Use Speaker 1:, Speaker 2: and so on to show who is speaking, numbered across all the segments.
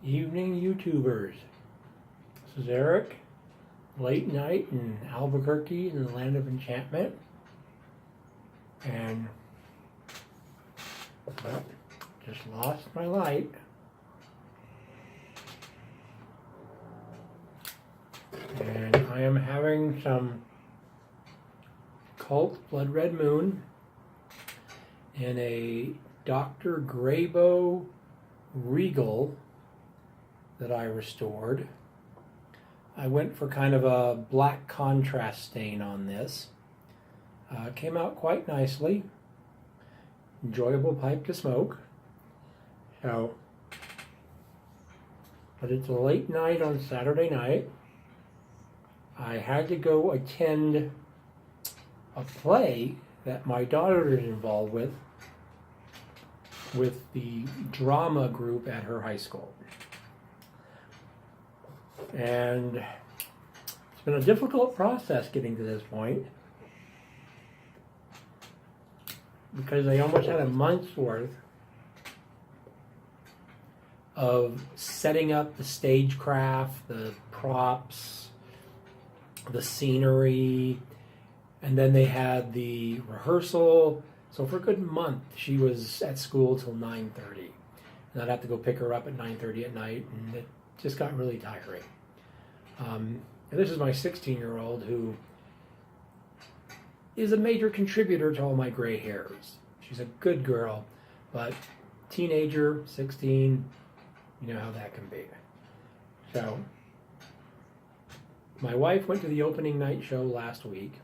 Speaker 1: Evening YouTubers. This is Eric, late night in Albuquerque in the land of enchantment. And well, just lost my light. And I am having some cult blood red moon in a Dr. Grabo Regal that I restored. I went for kind of a black contrast stain on this. Came out quite nicely. Enjoyable pipe to smoke. So, but it's a late night on Saturday night. I had to go attend a play that my daughter is involved with the drama group at her high school. And it's been a difficult process getting to this point because they almost had a month's worth of setting up the stagecraft, the props, the scenery, and then they had the rehearsal. So for a good month, she was at school till 9:30, and I'd have to go pick her up at 9:30 at night, and it just got really tiring. And this is my 16-year-old who is a major contributor to all my gray hairs. She's a good girl, but teenager, 16, you know how that can be. So, my wife went to the opening night show last week,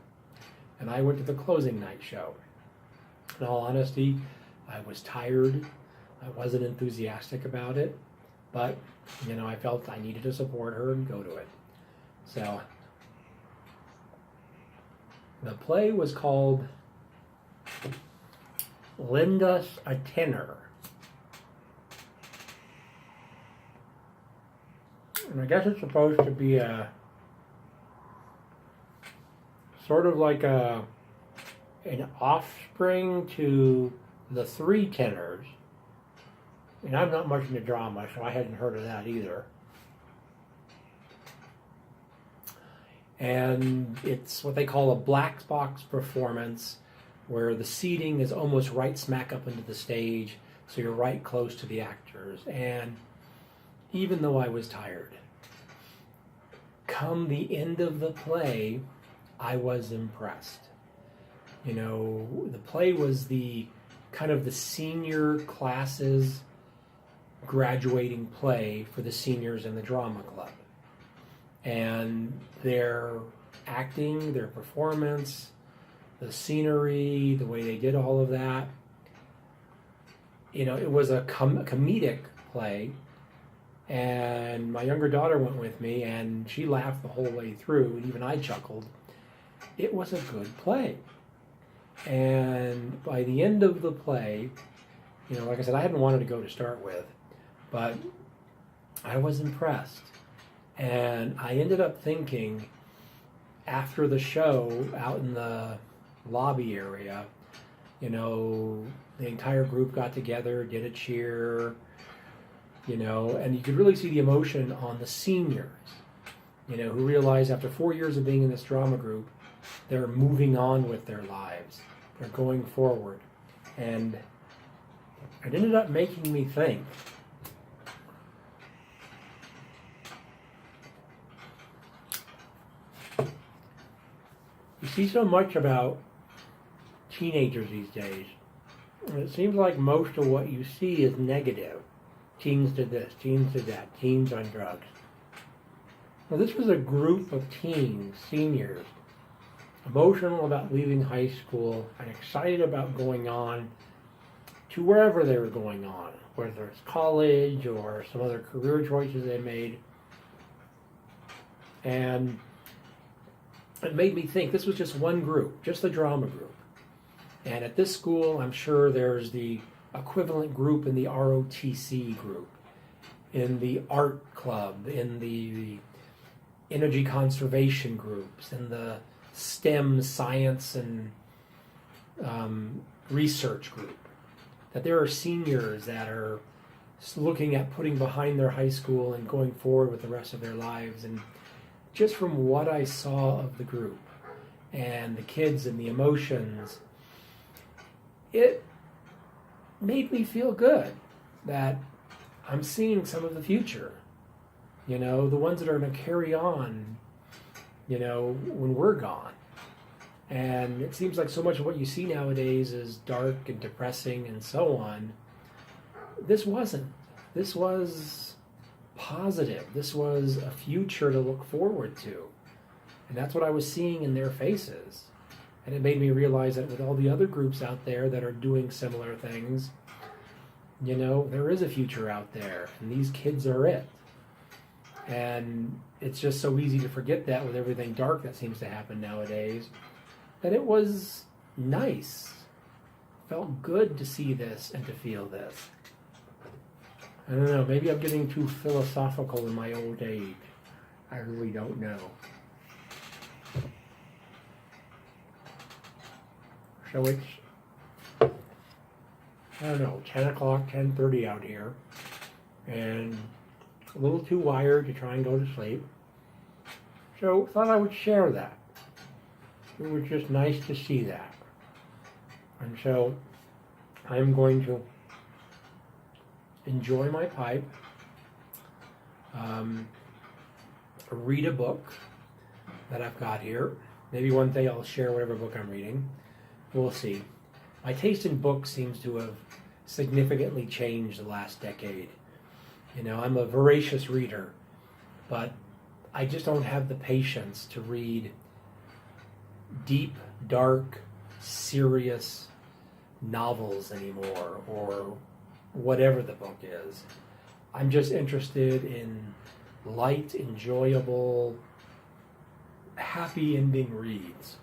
Speaker 1: and I went to the closing night show. In all honesty, I was tired. I wasn't enthusiastic about it, but you know, I felt I needed to support her and go to it. So, the play was called Lend Us a Tenor. And I guess it's supposed to be a sort of like an offspring to the Three Tenors. And I'm not much into drama, so I hadn't heard of that either. And it's what they call a black box performance, where the seating is almost right smack up into the stage, so you're right close to the actors. And even though I was tired, come the end of the play, I was impressed. You know, the play was the kind of the senior classes graduating play for the seniors in the drama club. And their acting, their performance, the scenery, the way they did all of that, you know, it was a comedic play. And my younger daughter went with me, and she laughed the whole way through, and even I chuckled. It was a good play. And by the end of the play, you know, like I said, I hadn't wanted to go to start with, but I was impressed. And I ended up thinking, after the show, out in the lobby area, you know, the entire group got together, did a cheer, you know, and you could really see the emotion on the seniors, you know, who realized after 4 years of being in this drama group, they're moving on with their lives. They're going forward. And it ended up making me think, you see so much about teenagers these days, and it seems like most of what you see is negative. Teens did this, teens did that, teens on drugs. Well, this was a group of teens, seniors, emotional about leaving high school and excited about going on to wherever they were going on, whether it's college or some other career choices they made. And it made me think this was just one group, just the drama group. And at this school, I'm sure there's the equivalent group in the ROTC group, in the art club, in the energy conservation groups, in the STEM science and research group. That there are seniors that are looking at putting behind their high school and going forward with the rest of their lives. And just from what I saw of the group and the kids and the emotions, it made me feel good that I'm seeing some of the future. You know, the ones that are going to carry on, you know, when we're gone. And it seems like so much of what you see nowadays is dark and depressing and so on. This wasn't. This was positive. This was a future to look forward to. And that's what I was seeing in their faces. And it made me realize that with all the other groups out there that are doing similar things, you know, there is a future out there. And these kids are it. And it's just so easy to forget that with everything dark that seems to happen nowadays. That it was nice. Felt good to see this and to feel this. I don't know, maybe I'm getting too philosophical in my old age. I really don't know. So it's, I don't know, 10 o'clock, 10:30 out here. And a little too wired to try and go to sleep. So thought I would share that. It was just nice to see that. And so I'm going to enjoy my pipe, read a book that I've got here. Maybe one day I'll share whatever book I'm reading. We'll see. My taste in books seems to have significantly changed the last decade. You know, I'm a voracious reader, but I just don't have the patience to read deep, dark, serious novels anymore, or whatever the book is. I'm just interested in light, enjoyable, happy ending reads.